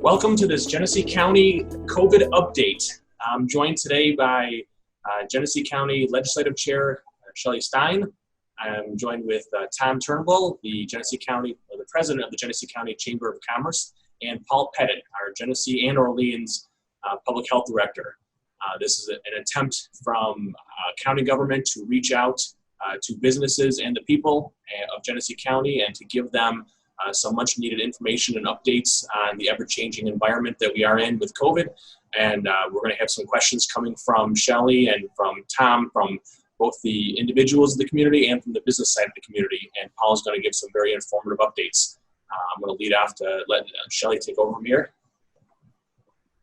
Welcome to this Genesee County COVID update. I'm joined today by Genesee County Legislative Chair Shelley Stein. I'm joined with Tom Turnbull, the President of the Genesee County Chamber of Commerce, and Paul Pettit, our Genesee and Orleans Public Health Director. This is an attempt from county government to reach out to businesses and the people of Genesee County and to give them some much needed information and updates on the ever-changing environment that we are in with COVID. And we're going to have some questions coming from Shelley and from Tom, from both the individuals of the community and from the business side of the community. And Paul's going to give some very informative updates. I'm going to lead off to let Shelley take over from here.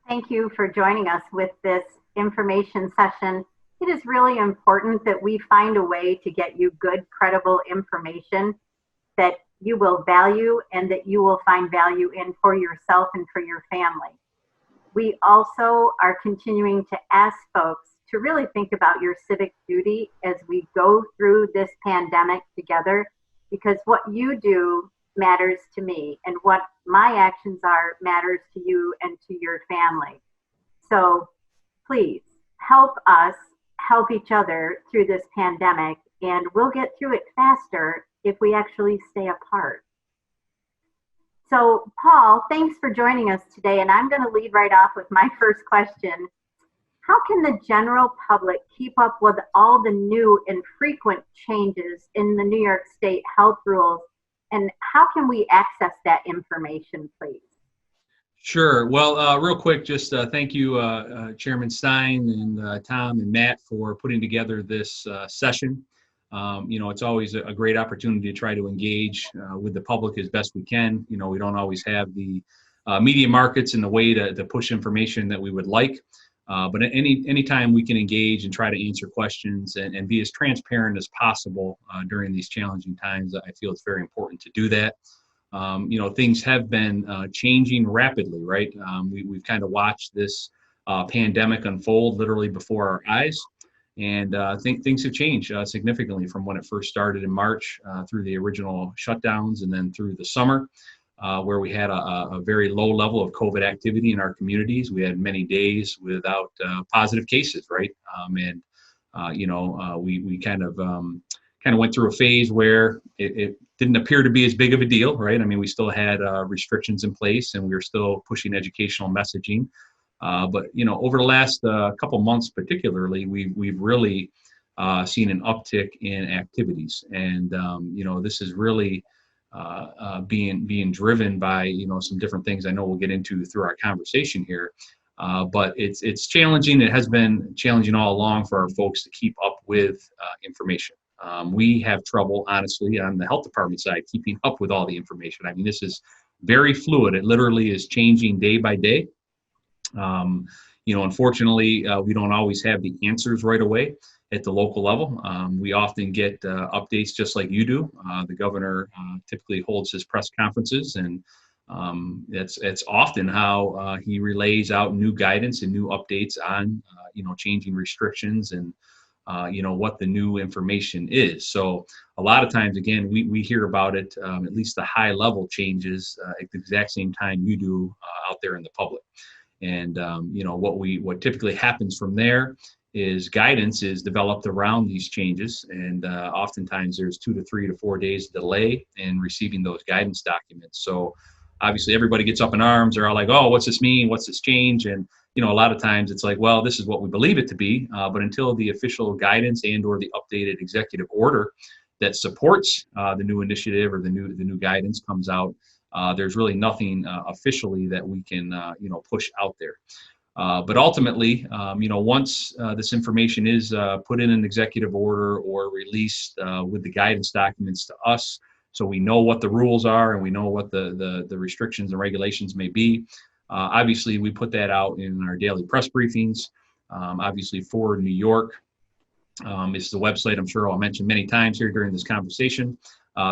Thank you for joining us with this information session. It is really important that we find a way to get you good, credible information that you will value and that you will find value in for yourself and for your family. We also are continuing to ask folks to really think about your civic duty as we go through this pandemic together, because what you do matters to me, and what my actions are matters to you and to your family. So please help us help each other through this pandemic, and we'll get through it faster if we actually stay apart. So Paul, thanks for joining us today, and I'm going to lead right off with my first question. How can the general public keep up with all the new and frequent changes in the New York State health rules, and how can we access that information, please? Sure. Well, real quick, just thank you, Chairman Stein and Tom and Matt, for putting together this session. It's always a great opportunity to try to engage with the public as best we can. We don't always have the media markets in the way to push information that we would like. But anytime we can engage and try to answer questions and be as transparent as possible during these challenging times, I feel it's very important to do that. Things have been changing rapidly, right? We've kind of watched this pandemic unfold literally before our eyes. And I think things have changed significantly from when it first started in March through the original shutdowns and then through the summer, where we had a very low level of COVID activity in our communities. We had many days without positive cases, right? We kind of went through a phase where it didn't appear to be as big of a deal, right? I mean, we still had restrictions in place and we were still pushing educational messaging. But over the last couple months, particularly, we've really seen an uptick in activities, and this is really being driven by some different things I know we'll get into through our conversation here. But it's challenging. It has been challenging all along for our folks to keep up with information. We have trouble, honestly, on the health department side, keeping up with all the information. I mean, this is very fluid. It literally is changing day by day. Unfortunately, we don't always have the answers right away at the local level. We often get updates just like you do. The governor typically holds his press conferences, and it's often how he relays out new guidance and new updates on, changing restrictions and, what the new information is. So a lot of times, again, we hear about it, at least the high level changes at the exact same time you do out there in the public. And what typically happens from there is guidance is developed around these changes, and oftentimes there's 2 to 3 to 4 days delay in receiving those guidance documents. So obviously everybody gets up in arms. They're all like, "Oh, what's this mean? What's this change?" And a lot of times it's like, well, this is what we believe it to be, but until the official guidance and/or the updated executive order that supports the new initiative or the new guidance comes out, there's really nothing officially that we can, push out there. But ultimately, once this information is put in an executive order or released with the guidance documents to us, so we know what the rules are and we know what the restrictions and regulations may be. Obviously, we put that out in our daily press briefings. Obviously, for New York, this is a website I'm sure I'll mention many times here during this conversation.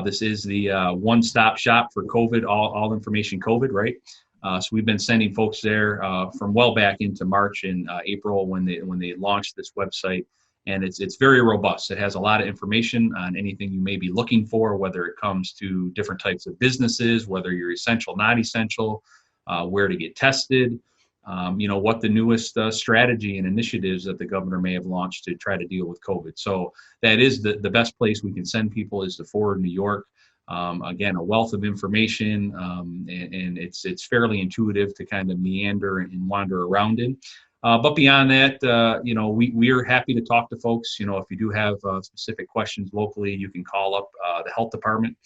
This is the one-stop shop for COVID, all information COVID, right? So we've been sending folks there from well back into March and April when they launched this website, and it's very robust. It has a lot of information on anything you may be looking for, whether it comes to different types of businesses, whether you're essential, not essential, where to get tested, what the newest strategy and initiatives that the governor may have launched to try to deal with COVID. So that is the best place we can send people is to Forward New York. Again, a wealth of information, and it's fairly intuitive to kind of meander and wander around in. But beyond that, we are happy to talk to folks. If you do have specific questions locally, you can call up the health department.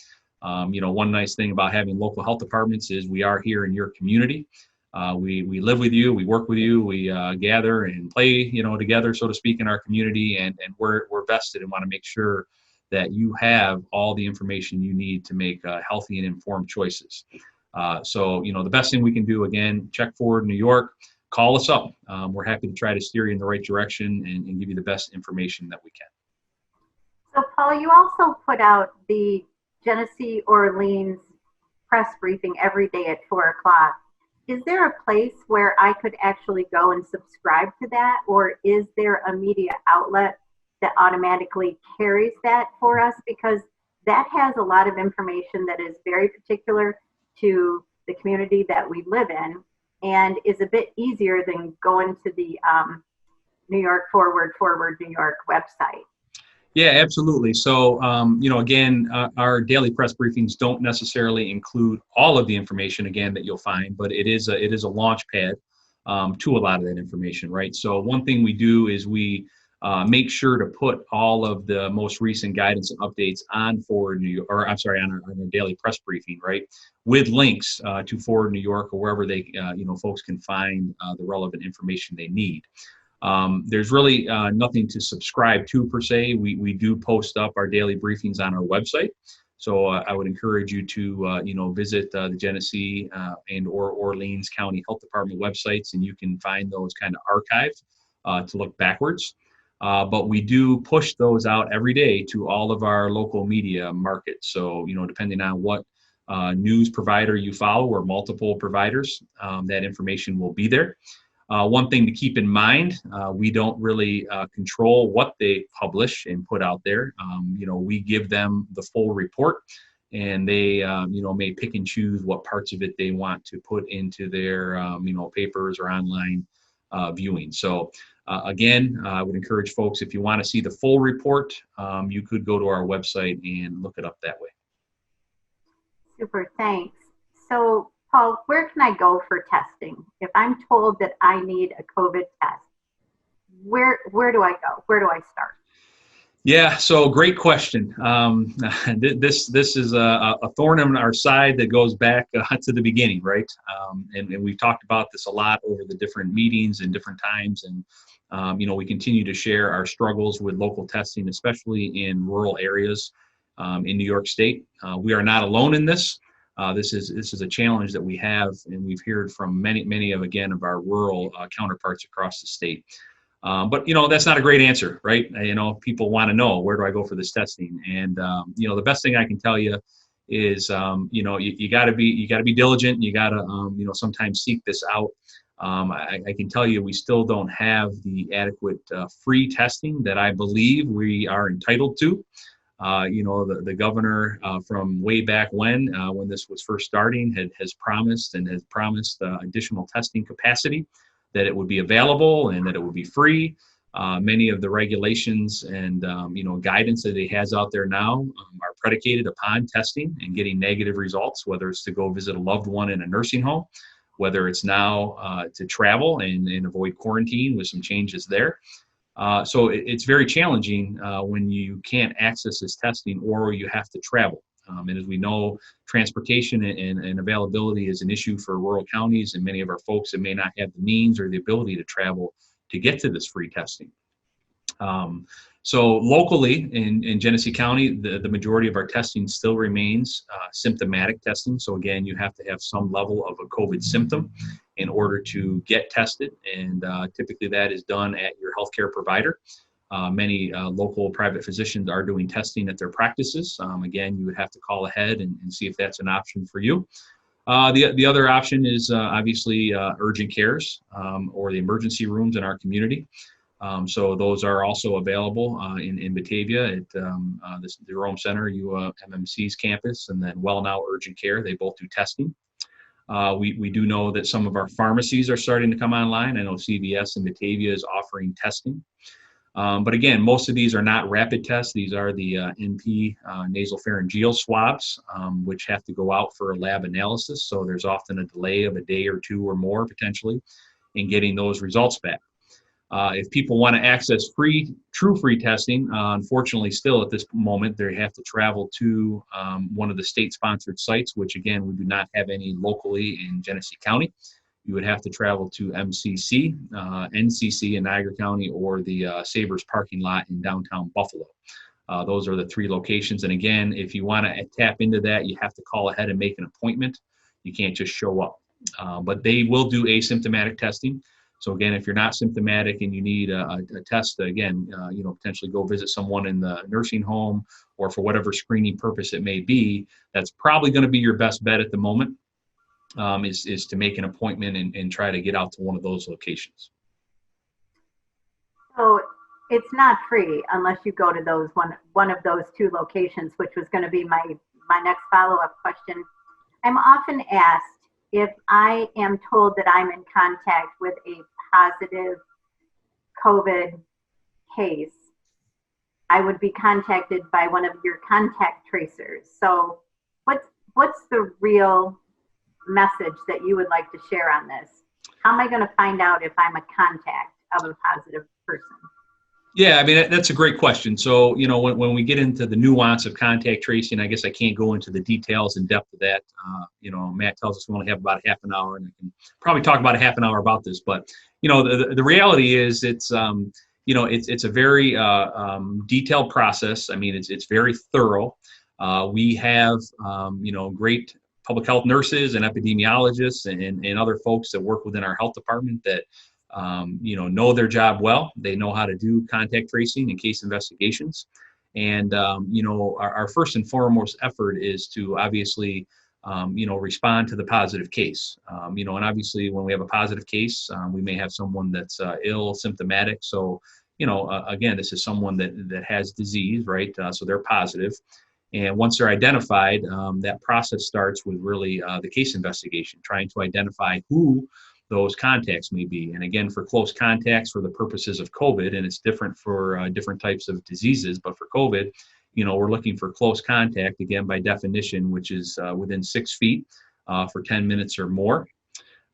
One nice thing about having local health departments is we are here in your community. We live with you, we work with you, we gather and play, together, so to speak, in our community, and we're vested and want to make sure that you have all the information you need to make healthy and informed choices. So the best thing we can do, again, check Forward New York, call us up. We're happy to try to steer you in the right direction and give you the best information that we can. So Paul, you also put out the Genesee Orleans press briefing every day at 4 o'clock. Is there a place where I could actually go and subscribe to that, or is there a media outlet that automatically carries that for us? Because that has a lot of information that is very particular to the community that we live in and is a bit easier than going to the New York Forward New York website. Yeah, absolutely. So, again, our daily press briefings don't necessarily include all of the information, again, that you'll find, but it is a launch pad to a lot of that information, right? So one thing we do is we make sure to put all of the most recent guidance and updates on Forward New York, or I'm sorry, on our daily press briefing, right, with links to Forward New York or wherever they, folks can find the relevant information they need. There's really nothing to subscribe to per se. We do post up our daily briefings on our website. So I would encourage you to, visit the Genesee and or Orleans County Health Department websites, and you can find those kind of archived to look backwards. But we do push those out every day to all of our local media markets. So, depending on what news provider you follow or multiple providers, that information will be there. One thing to keep in mind, we don't really control what they publish and put out there. We give them the full report, and they, may pick and choose what parts of it they want to put into their, papers or online viewing. So again, I would encourage folks, if you want to see the full report, you could go to our website and look it up that way. Super, thanks. So Paul, where can I go for testing? If I'm told that I need a COVID test, where do I go? Where do I start? Yeah, so great question. This is a thorn in our side that goes back to the beginning, right? And we've talked about this a lot over the different meetings and different times. And, we continue to share our struggles with local testing, especially in rural areas in New York State. We are not alone in this. This is a challenge that we have, and we've heard from many of our rural counterparts across the state. But that's not a great answer, right? People want to know, where do I go for this testing? And the best thing I can tell you is you got to be diligent. You got to sometimes seek this out. I can tell you we still don't have the adequate free testing that I believe we are entitled to. The governor from way back when this was first starting has promised additional testing capacity, that it would be available and that it would be free. Many of the regulations and guidance that he has out there now are predicated upon testing and getting negative results, whether it's to go visit a loved one in a nursing home, whether it's now to travel and avoid quarantine with some changes there. So it's very challenging when you can't access this testing or you have to travel. And as we know, transportation and availability is an issue for rural counties and many of our folks that may not have the means or the ability to travel to get to this free testing. So locally in Genesee County, the majority of our testing still remains symptomatic testing. So again, you have to have some level of a COVID symptom in order to get tested. And typically that is done at your healthcare provider. Many local private physicians are doing testing at their practices. Again, you would have to call ahead and see if that's an option for you. The other option is obviously urgent cares or the emergency rooms in our community. So those are also available in Batavia at the Jerome Center, UMMC's campus, and then Well Now Urgent Care. They both do testing. We do know that some of our pharmacies are starting to come online. I know CVS and Batavia is offering testing. But again, most of these are not rapid tests. These are the NP nasopharyngeal swabs, which have to go out for a lab analysis. So there's often a delay of a day or two or more potentially in getting those results back. If people want to access true free testing, unfortunately still at this moment, they have to travel to one of the state-sponsored sites, which again, we do not have any locally in Genesee County. You would have to travel to MCC, NCC in Niagara County, or the Sabres parking lot in downtown Buffalo. Those are the 3 locations. And again, if you want to tap into that, you have to call ahead and make an appointment. You can't just show up. But they will do asymptomatic testing. So again, if you're not symptomatic and you need a test, again, potentially go visit someone in the nursing home or for whatever screening purpose it may be, that's probably going to be your best bet at the moment, is to make an appointment and try to get out to one of those locations. So it's not free unless you go to those one of those 2 locations, which was going to be my next follow-up question. I'm often asked, if I am told that I'm in contact with a positive COVID case, I would be contacted by one of your contact tracers. So what's the real message that you would like to share on this? How am I going to find out if I'm a contact of a positive person? Yeah, I mean, that's a great question. So, when we get into the nuance of contact tracing, I guess I can't go into the details and depth of that. Matt tells us we only have about half an hour, and I can probably talk about a half an hour about this. But, the reality is it's a very detailed process. I mean, it's very thorough. We have, great public health nurses and epidemiologists and other folks that work within our health department that know their job well. They know how to do contact tracing and case investigations. And, our first and foremost effort is to obviously, respond to the positive case. And obviously when we have a positive case, we may have someone that's ill, symptomatic. So, again, this is someone that has disease, right? So they're positive. And once they're identified, that process starts with really the case investigation, trying to identify who those contacts may be. And again, for close contacts for the purposes of COVID, and it's different for different types of diseases, but for COVID, we're looking for close contact, again, by definition, which is within 6 feet for 10 minutes or more.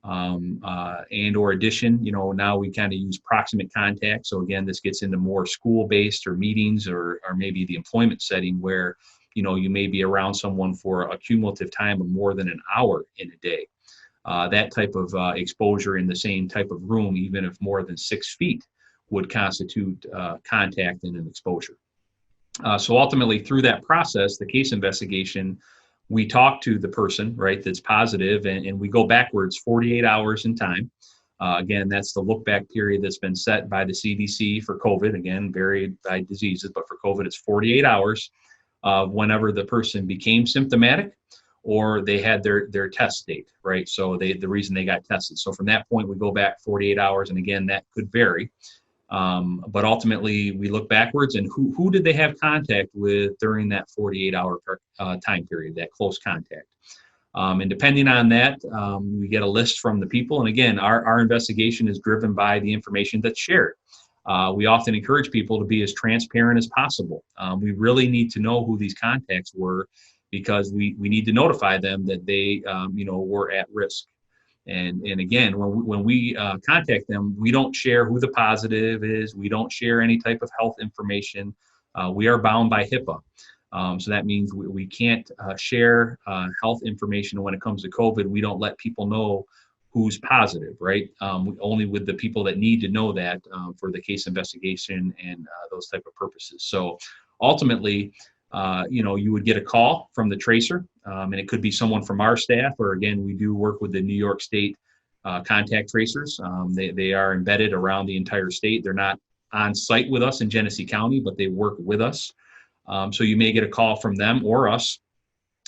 And or addition, now we kind of use proximate contact. So again, this gets into more school-based or meetings or maybe the employment setting where, you may be around someone for a cumulative time of more than an hour in a day. That type of exposure in the same type of room, even if more than 6 feet, would constitute contact and an exposure. So ultimately, through that process, the case investigation, we talk to the person, right, that's positive, and we go backwards 48 hours in time. Again, that's the look back period that's been set by the CDC for COVID. Again, varied by diseases, but for COVID, it's 48 hours whenever the person became symptomatic or they had their test date, right? So the reason they got tested. So from that point, we go back 48 hours. And again, that could vary. But ultimately, we look backwards and who did they have contact with during that 48-hour time period, that close contact. And depending on that, we get a list from the people. And again, our investigation is driven by the information that's shared. We often encourage people to be as transparent as possible. We really need to know who these contacts were because we need to notify them that they, were at risk. And again, when we contact them, we don't share who the positive is. We don't share any type of health information. We are bound by HIPAA. So that means we can't share health information when it comes to COVID. We don't let people know who's positive, right? Only with the people that need to know that for the case investigation and those type of purposes. So ultimately, you would get a call from the tracer, and it could be someone from our staff, or again, we do work with the New York State contact tracers. They are embedded around the entire state. They're not on site with us in Genesee County, but they work with us. So you may get a call from them or us,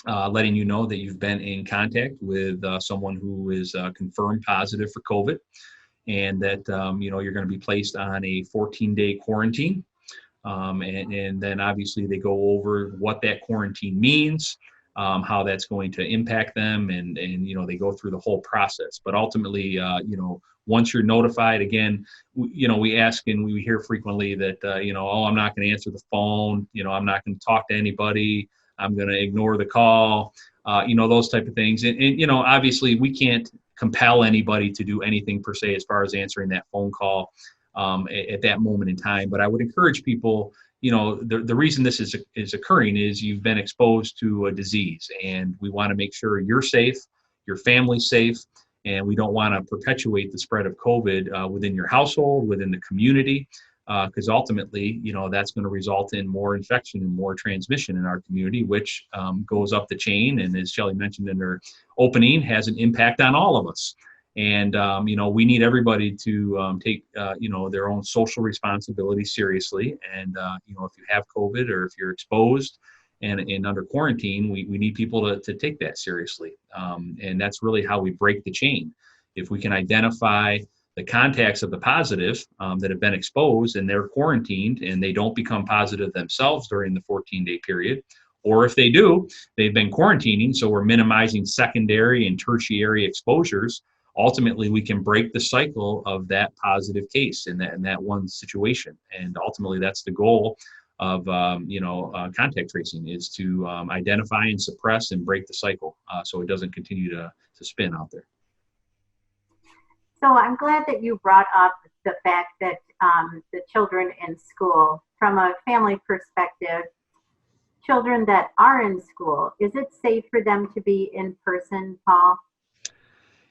letting you know that you've been in contact with someone who is confirmed positive for COVID, and that you're going to be placed on a 14-day quarantine. And then obviously they go over what that quarantine means, how that's going to impact them, and they go through the whole process. But ultimately, once you're notified, again, we ask and we hear frequently that, oh, I'm not going to answer the phone, I'm not going to talk to anybody, I'm going to ignore the call, those type of things. And obviously we can't compel anybody to do anything per se as far as answering that phone call at that moment in time. But I would encourage people, the reason this is occurring is you've been exposed to a disease, and we want to make sure you're safe, your family's safe, and we don't want to perpetuate the spread of COVID within your household, within the community, because ultimately, that's going to result in more infection and more transmission in our community, which goes up the chain. And as Shelley mentioned in her opening, has an impact on all of us. And, we need everybody to take, their own social responsibility seriously. And, if you have COVID or if you're exposed and under quarantine, we need people to take that seriously. And that's really how we break the chain. If we can identify the contacts of the positive that have been exposed and they're quarantined and they don't become positive themselves during the 14-day period, or if they do, they've been quarantining, so we're minimizing secondary and tertiary exposures. Ultimately, we can break the cycle of that positive case in that one situation. And ultimately, that's the goal of contact tracing, is to identify and suppress and break the cycle so it doesn't continue to spin out there. So I'm glad that you brought up the fact that the children in school, from a family perspective, children that are in school, is it safe for them to be in person, Paul?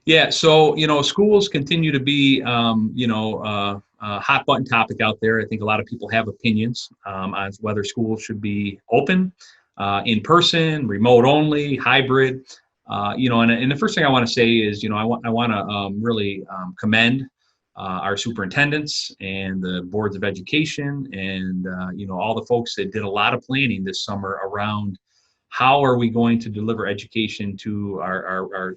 Yeah, so, schools continue to be, a hot button topic out there. I think a lot of people have opinions on whether schools should be open, in person, remote only, hybrid. And the first thing I want to say is, I want to really commend our superintendents and the boards of education and, all the folks that did a lot of planning this summer around how are we going to deliver education to our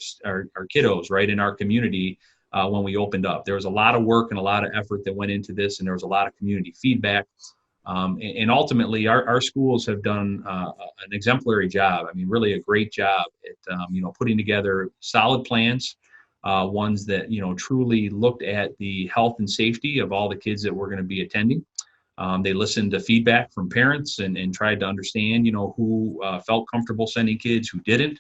kiddos, right, in our community when we opened up. There was a lot of work and a lot of effort that went into this, and there was a lot of community feedback. And ultimately, our schools have done an exemplary job. I mean, really a great job at putting together solid plans, ones that truly looked at the health and safety of all the kids that were going to be attending. They listened to feedback from parents and tried to understand, who felt comfortable sending kids, who didn't.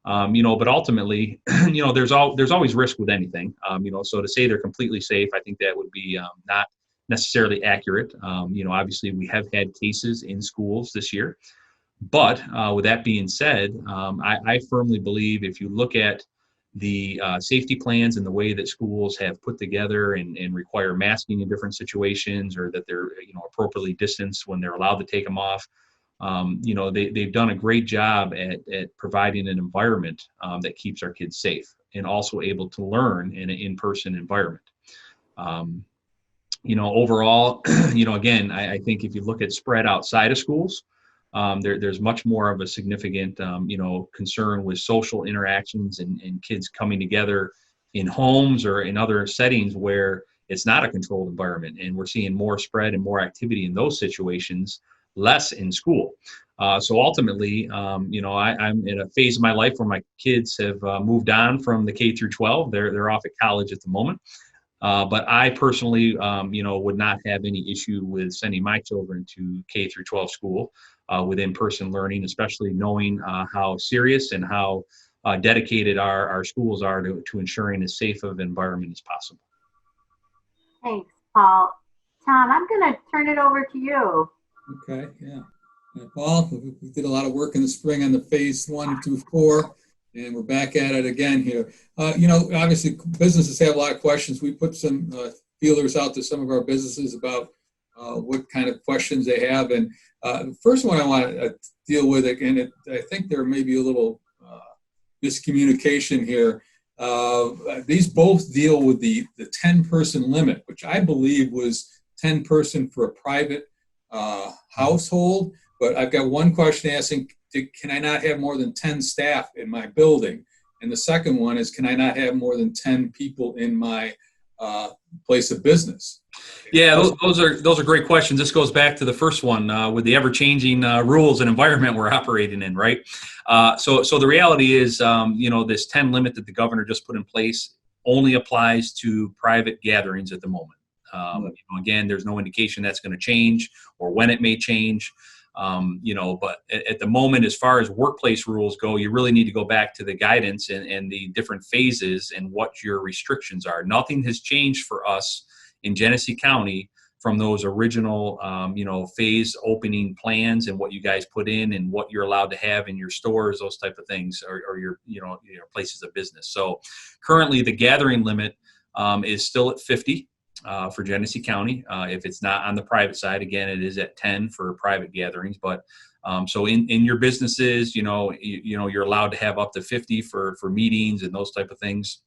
But ultimately, there's always risk with anything. So to say they're completely safe, I think that would be not necessarily accurate. Obviously we have had cases in schools this year, but with that being said, I firmly believe if you look at the safety plans and the way that schools have put together and require masking in different situations, or that they're appropriately distanced when they're allowed to take them off, they've done a great job at providing an environment that keeps our kids safe and also able to learn in an in-person environment. Overall, again, I think if you look at spread outside of schools, there's much more of a significant, concern with social interactions and kids coming together in homes or in other settings where it's not a controlled environment. And we're seeing more spread and more activity in those situations, less in school. So ultimately, I'm in a phase of my life where my kids have moved on from the K through 12. They're off at college at the moment. But I personally, would not have any issue with sending my children to K through 12 school with in-person learning, especially knowing how serious and how dedicated our schools are to ensuring as safe of an environment as possible. Thanks, Paul. Tom, I'm going to turn it over to you. Okay, yeah. Paul, we did a lot of work in the spring on the phase 1 through 4. And we're back at it again here. Obviously, businesses have a lot of questions. We put some feelers out to some of our businesses about what kind of questions they have. And the first one I want to deal with, again, I think there may be a little miscommunication here. These both deal with the 10-person limit, which I believe was 10-person for a private household. But I've got one question asking, can I not have more than 10 staff in my building? And the second one is, can I not have more than 10 people in my place of business? Yeah, those are great questions. This goes back to the first one with the ever-changing rules and environment we're operating in, right? So the reality is, this 10 limit that the governor just put in place only applies to private gatherings at the moment. Again, there's no indication that's going to change or when it may change. But at the moment, as far as workplace rules go, you really need to go back to the guidance and the different phases and what your restrictions are. Nothing has changed for us in Genesee County from those original, phase opening plans and what you guys put in and what you're allowed to have in your stores, those type of things, or your places of business. So currently the gathering limit is still at 50 for Genesee County. If it's not on the private side, again, it is at 10 for private gatherings. But so in your businesses, you're allowed to have up to 50 for meetings and those type of things.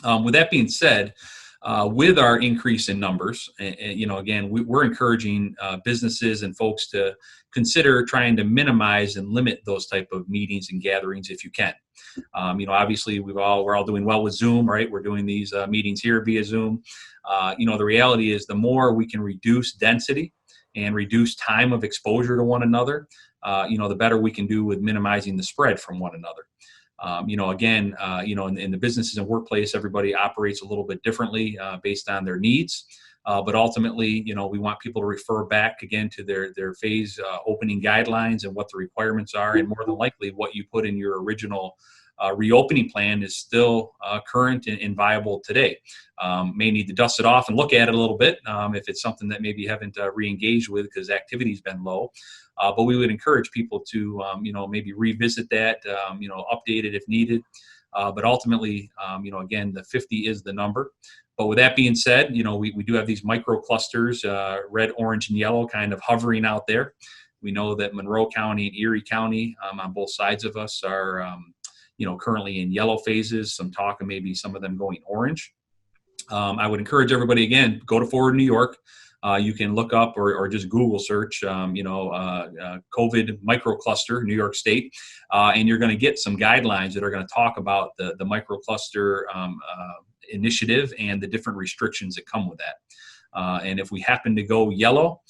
With that being said, with our increase in numbers, again, we're encouraging businesses and folks to consider trying to minimize and limit those type of meetings and gatherings if you can. Obviously we're all doing well with Zoom, right? We're doing these meetings here via Zoom. The reality is the more we can reduce density and reduce time of exposure to one another, the better we can do with minimizing the spread from one another. In the businesses and workplace, everybody operates a little bit differently based on their needs. But ultimately, we want people to refer back again to their phase opening guidelines and what the requirements are. And more than likely, what you put in your original reopening plan is still current and viable today. May need to dust it off and look at it a little bit if it's something that maybe you haven't re-engaged with because activity's been low. But we would encourage people to, maybe revisit that, update it if needed. But ultimately, again, the 50 is the number. But with that being said, we do have these micro clusters, red, orange, and yellow kind of hovering out there. We know that Monroe County and Erie County on both sides of us are, currently in yellow phases, some talk of maybe some of them going orange. I would encourage everybody, again, go to Forward New York. You can look up or just Google search, COVID microcluster, New York State, and you're going to get some guidelines that are going to talk about the microcluster initiative and the different restrictions that come with that. And if we happen to go yellow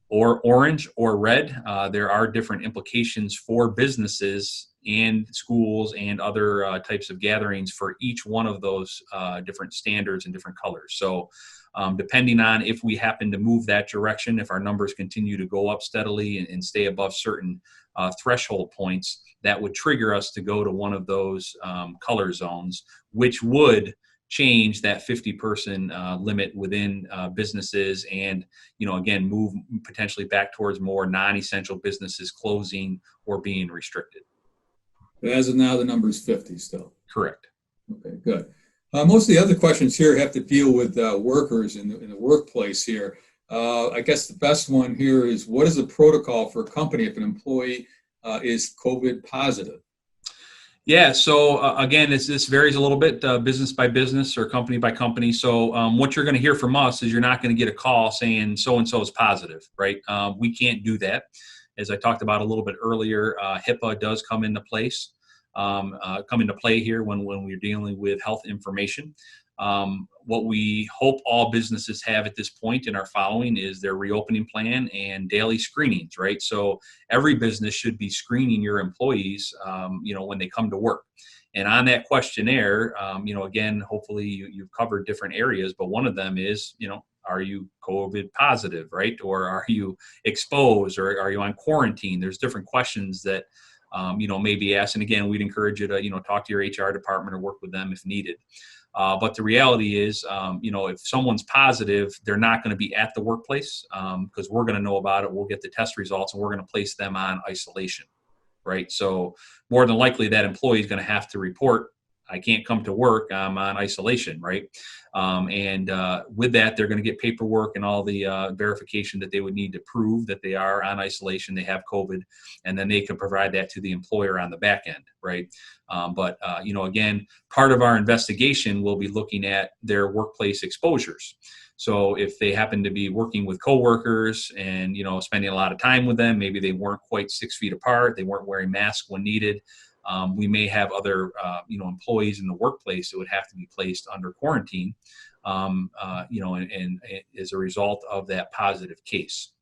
or orange or red, there are different implications for businesses and schools and other types of gatherings for each one of those different standards and different colors. So depending on if we happen to move that direction, if our numbers continue to go up steadily and stay above certain threshold points, that would trigger us to go to one of those color zones, which would change that 50-person limit within businesses and, again, move potentially back towards more non-essential businesses closing or being restricted. But as of now, the number is 50 still. Correct. Okay, good. Most of the other questions here have to deal with workers in the workplace here. I guess the best one here is, what is the protocol for a company if an employee is COVID positive? Yeah, so again, this varies a little bit business by business or company by company. So what you're going to hear from us is you're not going to get a call saying so-and-so is positive, right? We can't do that. As I talked about a little bit earlier, HIPAA does come into place. Come into play here when we're dealing with health information. What we hope all businesses have at this point and are following is their reopening plan and daily screenings, right? So every business should be screening your employees, when they come to work. And on that questionnaire, again, hopefully you've covered different areas, but one of them is, are you COVID positive, right? Or are you exposed, or are you on quarantine? There's different questions that may be asked. And again, we'd encourage you to, talk to your HR department or work with them if needed. But the reality is, if someone's positive, they're not going to be at the workplace because we're going to know about it. We'll get the test results and we're going to place them on isolation, right? So more than likely that employee is going to have to report, I can't come to work, I'm on isolation, right? And with that, they're going to get paperwork and all the verification that they would need to prove that they are on isolation, they have COVID, and then they can provide that to the employer on the back end, right? But again, part of our investigation will be looking at their workplace exposures. So if they happen to be working with coworkers and, spending a lot of time with them, maybe they weren't quite 6 feet apart, they weren't wearing masks when needed. We may have other, employees in the workplace that would have to be placed under quarantine. and as a result of that positive case.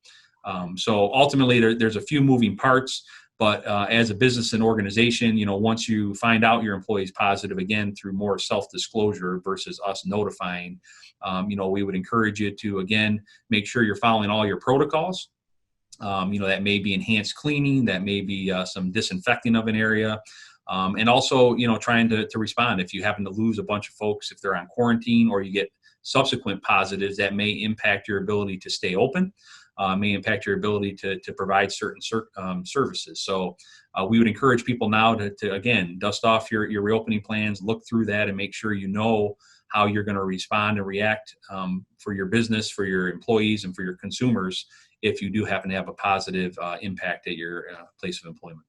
So ultimately, there's a few moving parts, but as a business and organization, once you find out your employee's positive, again, through more self-disclosure versus us notifying, we would encourage you to, again, make sure you're following all your protocols. That may be enhanced cleaning, that may be some disinfecting of an area, and also, trying to respond. If you happen to lose a bunch of folks, if they're on quarantine or you get subsequent positives, that may impact your ability to stay open, may impact your ability to provide certain services. So we would encourage people now to again, dust off your reopening plans, look through that, and make sure you know how you're going to respond and react for your business, for your employees, and for your consumers if you do happen to have a positive impact at your place of employment.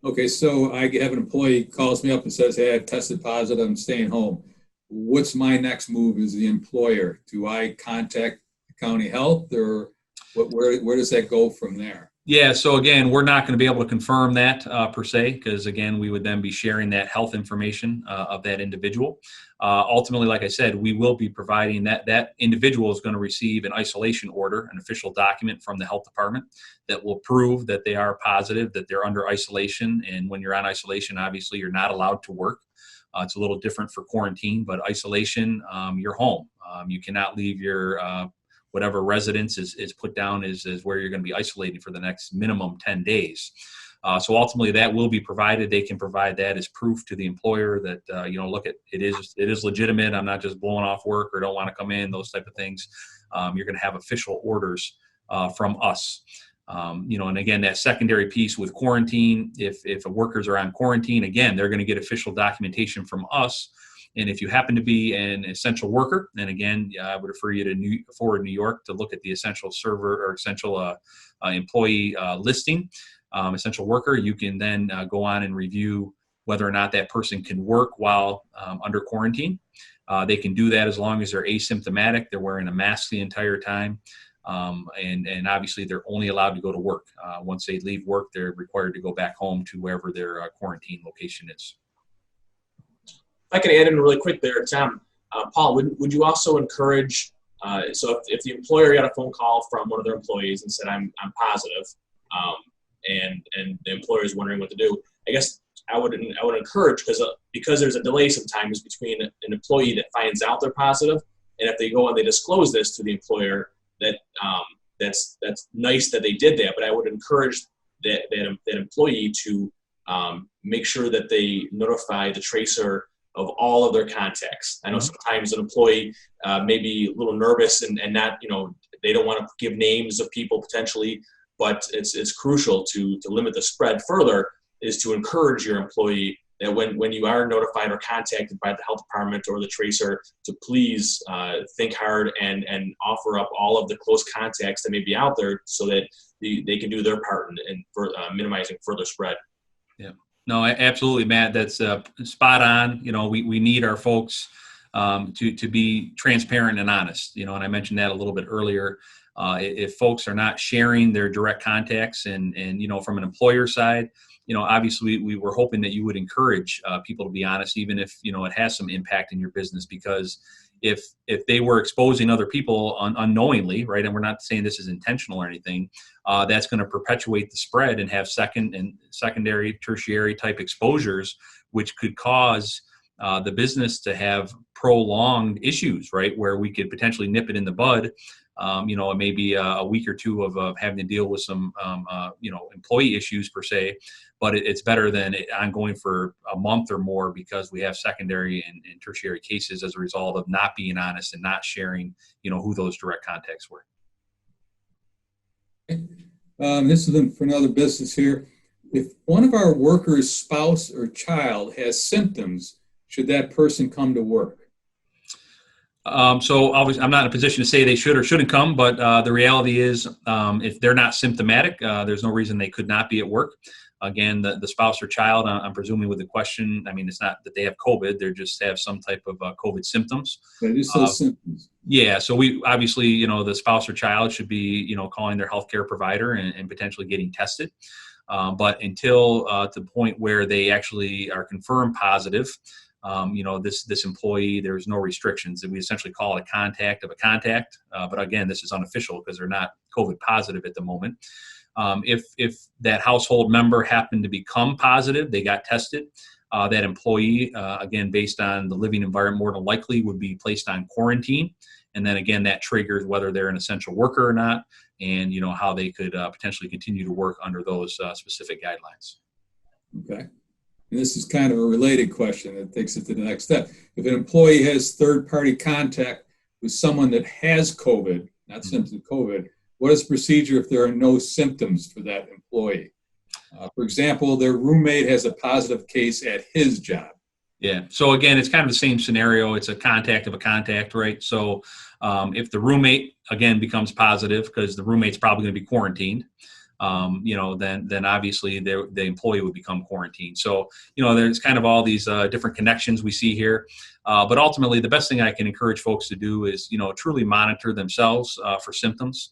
Okay, so I have an employee calls me up and says, hey, I've tested positive, I'm staying home. What's my next move as the employer? Do I contact the county health, or where does that go from there? Yeah, so again, we're not going to be able to confirm that per se, because again, we would then be sharing that health information of that individual. Ultimately, like I said, we will be providing that individual is going to receive an isolation order, an official document from the health department that will prove that they are positive, that they're under isolation. And when you're on isolation, obviously you're not allowed to work. It's a little different for quarantine, but isolation, you're home. You cannot leave your whatever residence is put down is where you're going to be isolated for the next minimum 10 days. So ultimately that will be provided. They can provide that as proof to the employer that, look, it is legitimate. I'm not just blowing off work or don't want to come in, those type of things. You're going to have official orders from us. And again, that secondary piece with quarantine, if workers are on quarantine, again, they're going to get official documentation from us. And if you happen to be an essential worker, and again, I would refer you to Forward New York to look at the essential server or essential employee listing, essential worker, you can then go on and review whether or not that person can work while under quarantine. They can do that as long as they're asymptomatic, they're wearing a mask the entire time, and obviously they're only allowed to go to work. Once they leave work, they're required to go back home to wherever their quarantine location is. If I could add in really quick there, Tom, Paul, would you also encourage, so if the employer got a phone call from one of their employees and said, I'm positive, and the employer is wondering what to do, I guess I would encourage, because there's a delay sometimes between an employee that finds out they're positive, and if they go and they disclose this to the employer, that's nice that they did that, but I would encourage that employee to make sure that they notify the tracer of all of their contacts. I know sometimes an employee may be a little nervous and not, they don't want to give names of people potentially, but it's crucial to limit the spread further, is to encourage your employee that when you are notified or contacted by the health department or the tracer, to please think hard and offer up all of the close contacts that may be out there so that they can do their part in minimizing further spread. Yeah. No, absolutely, Matt. That's spot on. We need our folks to be transparent and honest. And I mentioned that a little bit earlier. If folks are not sharing their direct contacts, and from an employer side, obviously we were hoping that you would encourage people to be honest, even if it has some impact in your business, because if they were exposing other people unknowingly, right, and we're not saying this is intentional or anything, that's going to perpetuate the spread and have secondary, tertiary type exposures, which could cause the business to have prolonged issues, right, where we could potentially nip it in the bud. Maybe a week or two of having to deal with some, employee issues per se, but it's better than it ongoing for a month or more, because we have secondary and tertiary cases as a result of not being honest and not sharing, who those direct contacts were. This is for another business here. If one of our workers' spouse or child has symptoms, should that person come to work? So obviously, I'm not in a position to say they should or shouldn't come, but the reality is, if they're not symptomatic, there's no reason they could not be at work. Again, the spouse or child, I'm presuming with the question, it's not that they have COVID, they just have some type of COVID symptoms. But just those symptoms. Yeah, so we obviously, the spouse or child should be, calling their healthcare provider and potentially getting tested. But until to the point where they actually are confirmed positive, this employee, there's no restrictions. And we essentially call it a contact of a contact. But again, this is unofficial because they're not COVID positive at the moment. If that household member happened to become positive, they got tested, that employee, again, based on the living environment, more than likely would be placed on quarantine. And then again, that triggers whether they're an essential worker or not, and how they could potentially continue to work under those specific guidelines. Okay. And this is kind of a related question that takes it to the next step. If an employee has third-party contact with someone that has COVID, not symptoms of COVID, what is the procedure if there are no symptoms for that employee? For example, their roommate has a positive case at his job. Yeah. So again, it's kind of the same scenario. It's a contact of a contact, right? So if the roommate again becomes positive, because the roommate's probably going to be quarantined, then obviously the employee would become quarantined. So there's kind of all these different connections we see here. But ultimately, the best thing I can encourage folks to do is truly monitor themselves for symptoms.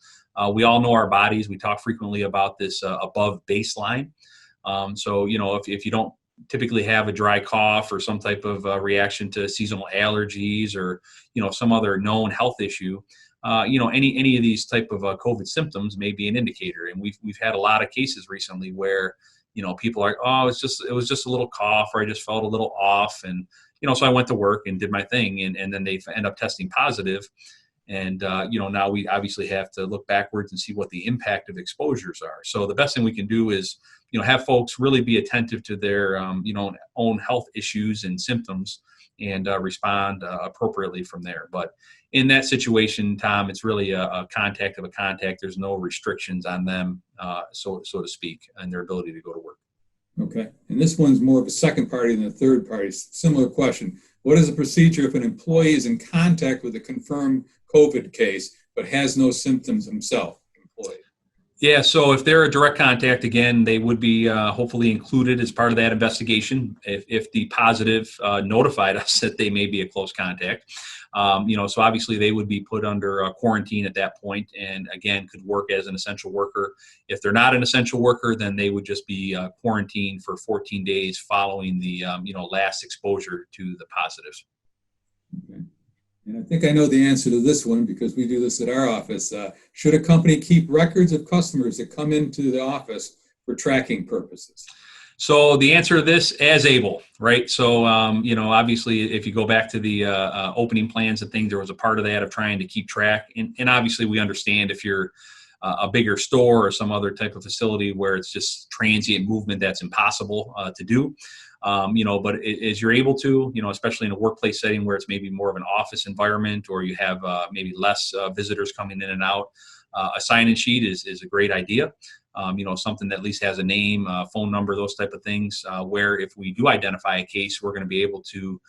We all know our bodies. We talk frequently about this above baseline. So if you don't typically have a dry cough or some type of reaction to seasonal allergies or some other known health issue, any of these type of COVID symptoms may be an indicator. And we've had a lot of cases recently where people are, oh, it was just a little cough, or I just felt a little off, and so I went to work and did my thing, and then they end up testing positive. And, now we obviously have to look backwards and see what the impact of exposures are. So the best thing we can do is, have folks really be attentive to their, own health issues and symptoms and respond appropriately from there. But in that situation, Tom, it's really a contact of a contact. There's no restrictions on them, so to speak, and their ability to go to work. Okay. And this one's more of a second party than a third party. Similar question. What is the procedure if an employee is in contact with a confirmed COVID case but has no symptoms himself? Yeah, so if they're a direct contact, again, they would be hopefully included as part of that investigation if the positive notified us that they may be a close contact. So obviously they would be put under quarantine at that point, and again, could work as an essential worker. If they're not an essential worker, then they would just be quarantined for 14 days following the last exposure to the positives. Okay. And I think I know the answer to this one because we do this at our office. Should a company keep records of customers that come into the office for tracking purposes? So the answer to this, as able, right? So, obviously, if you go back to the opening plans and things, there was a part of that of trying to keep track. And obviously, we understand if you're a bigger store or some other type of facility where it's just transient movement, that's impossible to do. But as you're able to, especially in a workplace setting where it's maybe more of an office environment or you have maybe less visitors coming in and out, a sign-in sheet is a great idea. Something that at least has a name, phone number, those type of things, where if we do identify a case, we're going to be able to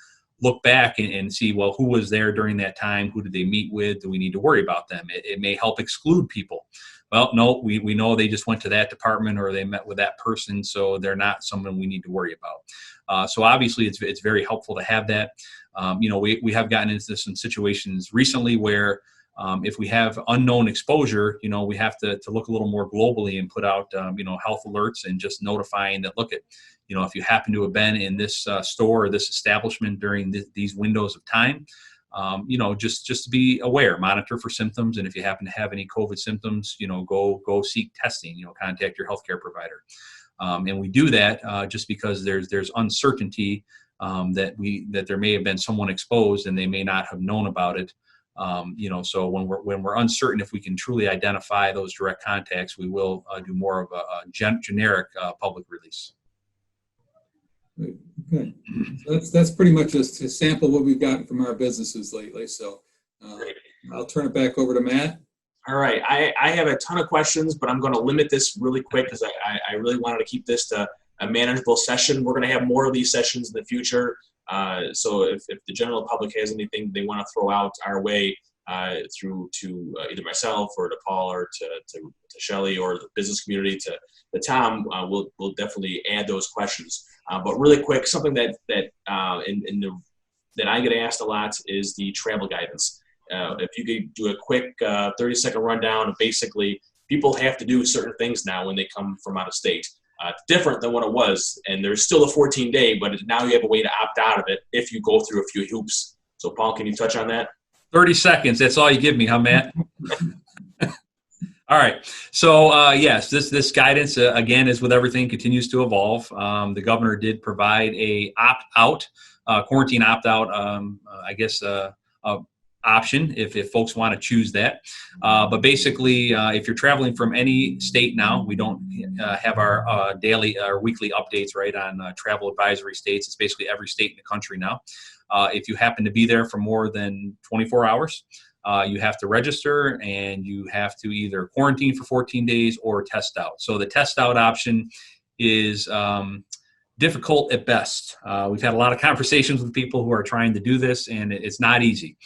look back and see, well, who was there during that time? Who did they meet with? Do we need to worry about them? It may help exclude people. Well, no, we know they just went to that department or they met with that person, so they're not someone we need to worry about. So obviously, it's very helpful to have that. We have gotten into some situations recently where if we have unknown exposure, we have to look a little more globally and put out, health alerts and just notifying that, look at, if you happen to have been in this store or this establishment during these windows of time, just to be aware, monitor for symptoms. And if you happen to have any COVID symptoms, go seek testing, contact your healthcare provider. And we do that just because there's uncertainty that there may have been someone exposed and they may not have known about it. So when we're uncertain if we can truly identify those direct contacts, we will do more of a generic public release. Okay, so that's pretty much a sample of what we've gotten from our businesses lately. So I'll turn it back over to Matt. All right, I have a ton of questions, but I'm going to limit this really quick because I really wanted to keep this to a manageable session. We're going to have more of these sessions in the future. So if the general public has anything they want to throw out our way through to either myself or to Paul or to Shelley or the business community to Tom, we'll definitely add those questions. But really quick, something that I get asked a lot is the travel guidance. If you could do a quick 30-second rundown of basically people have to do certain things now when they come from out of state. different than what it was, and there's still a 14-day, but now you have a way to opt out of it if you go through a few hoops. So, Paul, can you touch on that? 30 seconds. That's all you give me, huh, Matt? All right. So, yes, this guidance, again, as with everything, continues to evolve. The governor did provide a opt-out, quarantine opt-out, option if folks want to choose that. But basically, if you're traveling from any state now, we don't have our daily or weekly updates, right, on travel advisory states. It's basically every state in the country now. If you happen to be there for more than 24 hours, you have to register, and you have to either quarantine for 14 days or test out. So the test out option is difficult at best. We've had a lot of conversations with people who are trying to do this, and it's not easy.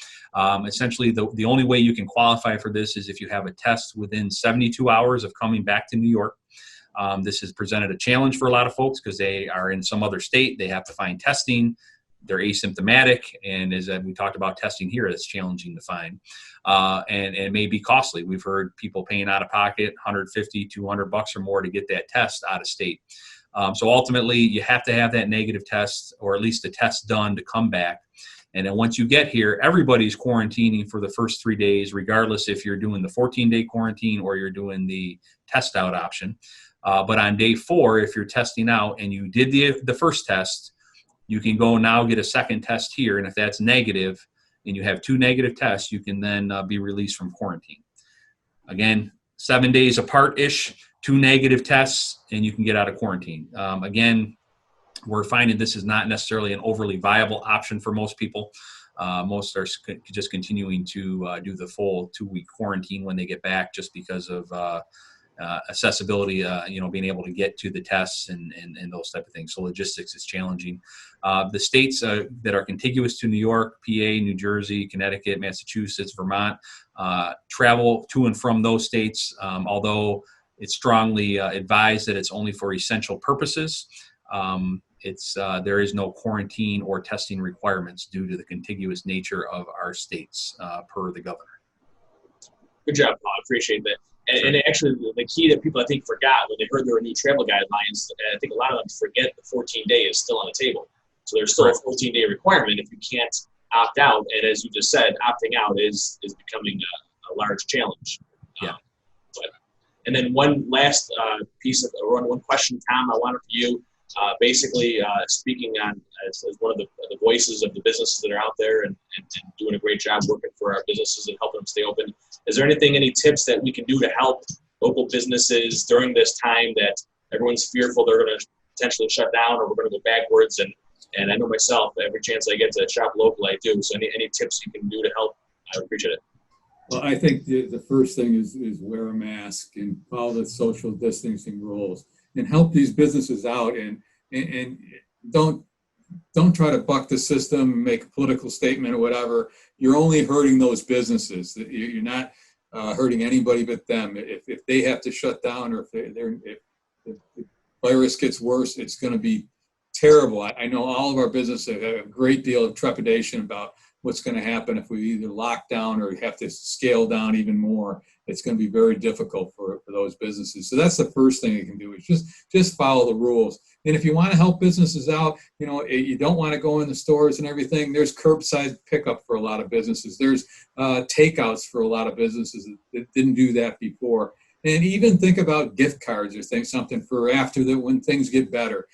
Essentially, the only way you can qualify for this is if you have a test within 72 hours of coming back to New York. This has presented a challenge for a lot of folks because they are in some other state. They have to find testing. They're asymptomatic, and as we talked about testing here, it's challenging to find, and it may be costly. We've heard people paying out of pocket $150, $200 or more to get that test out of state. So ultimately, you have to have that negative test, or at least a test done, to come back. And then once you get here, everybody's quarantining for the first 3 days, regardless if you're doing the 14-day quarantine or you're doing the test out option. But on day 4, if you're testing out and you did the first test, you can go now get a second test here. And if that's negative and you have 2 negative tests, you can then be released from quarantine. Again, 7 days apart-ish, 2 negative tests, and you can get out of quarantine. Again, we're finding this is not necessarily an overly viable option for most people. Most are just continuing to do the full 2-week quarantine when they get back, just because of accessibility, being able to get to the tests and those type of things. So logistics is challenging. The states that are contiguous to New York, PA, New Jersey, Connecticut, Massachusetts, Vermont, travel to and from those states, although it's strongly advised that it's only for essential purposes. There is no quarantine or testing requirements due to the contiguous nature of our states, per the governor. Good job, Paul. I appreciate that. And actually, the key that people, I think, forgot when they heard there were new travel guidelines, I think a lot of them forget the 14-day is still on the table. So there's still a 14-day requirement if you can't opt out. And as you just said, opting out is becoming a large challenge. Yeah. And then one last one question, Tom, I wanted for you. Basically, speaking on as one of the voices of the businesses that are out there and doing a great job working for our businesses and helping them stay open. Is there any tips that we can do to help local businesses during this time that everyone's fearful they're going to potentially shut down or we're going to go backwards? And I know myself, every chance I get to shop local, I do. So any tips you can do to help, I would appreciate it. Well, I think the first thing is wear a mask and follow the social distancing rules and help these businesses out and don't try to buck the system, make a political statement or whatever. You're only hurting those businesses. You're not hurting anybody but them. If they have to shut down or if the virus gets worse, it's going to be terrible. I know all of our businesses have a great deal of trepidation about what's going to happen if we either lock down or have to scale down even more. It's going to be very difficult for those businesses. So that's the first thing you can do is just follow the rules. And if you want to help businesses out, you don't want to go in the stores and everything. There's curbside pickup for a lot of businesses. There's takeouts for a lot of businesses that didn't do that before. And even think about gift cards or something for after that when things get better.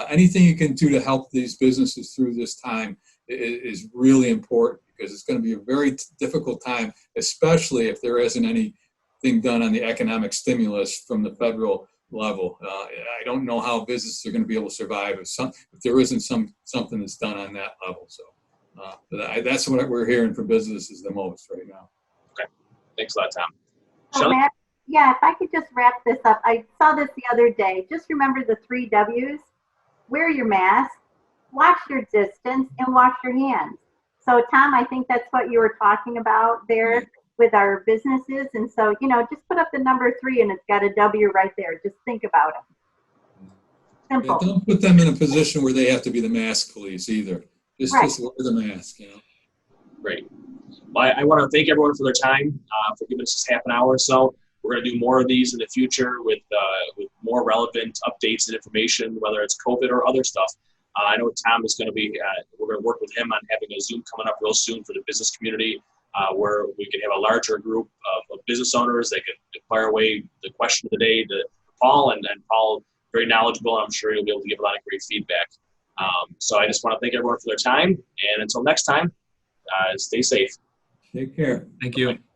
Anything you can do to help these businesses through this time is really important because it's going to be a very difficult time, especially if there isn't anything done on the economic stimulus from the federal level. I don't know how businesses are going to be able to survive if there isn't something that's done on that level. So that's what we're hearing from businesses the most right now. Okay. Thanks a lot, Tom. So Matt, if I could just wrap this up. I saw this the other day. Just remember the 3 W's. Wear your mask, watch your distance, and wash your hands. So Tom, I think that's what you were talking about there with our businesses. And so, just put up the number 3 and it's got a W right there. Just think about it. Simple. Yeah, don't put them in a position where they have to be the mask police either. Just wear the mask, Great. Well, I want to thank everyone for their time, for giving us just half an hour or so. we're going to do more of these in the future with more relevant updates and information, whether it's COVID or other stuff. I know Tom is going to be, we're going to work with him on having a Zoom coming up real soon for the business community, where we can have a larger group of business owners. They can fire away the question of the day to Paul, and Paul, very knowledgeable, and I'm sure he'll be able to give a lot of great feedback. So I just want to thank everyone for their time, and until next time, stay safe. Take care. Thank you. Bye-bye.